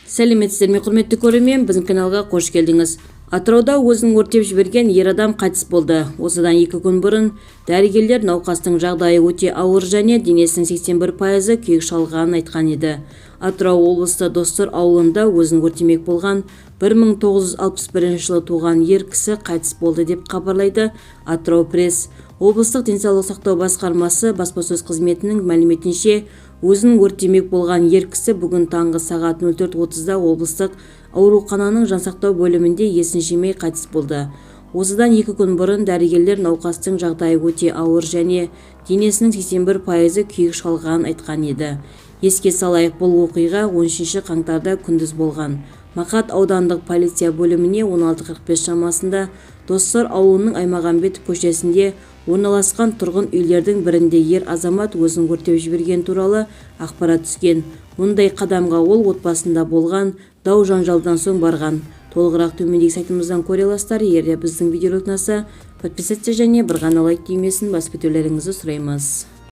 Сәлеметсіздер ме, құрметті көрермен, біздің каналға қош келдіңіз. Атырауда өзін өртеп жіберген ер адам қайтыс болды. Осыдан 2 күн бұрын дәрігерлер науқастың жағдайы өте ауыр және денесінің 81% күйік шалғанын айтқан еді. Атырау облысы Достар ауылында өзін өртемек болған 1961 жылы туған ер кісі қайтыс болды деп хабарлайды Атырау пресс. Облыстық денсаулық сақтау басқармасы баспасөз қызметінің мәліметінше, өзін өртемек болған ер кісі бүгін таңғы сағат 04:30-да облыстық аурухананың жансақтау бөлімінде есін жимей қайтыс болды. Осыдан 2 күн бұрын дәрігерлер науқастың жағдайы өте ауыр және денесінің 81% күйік шалғанын айтқан еді. Еске салайық, бұл оқиға 13 қаңтарда күндіз болған. Мақат аудандық полиция бөліміне 16:45 шамасында Достар ауылының Аймағамбетов көшесінде орналасқан тұрғын үйлердің бірінде ер азамат өзін өртеп жіберген туралы ақпарат түскен. Мұндай қадамға ол отбасында болған дау жанжалдан соң барған. Толығырақ төмендегі сайтымыздан көре аласыздар. Егер біздің видео ұнаса, подписаться және бір ғана лайк түймесін басып кетулеріңізді сұраймыз.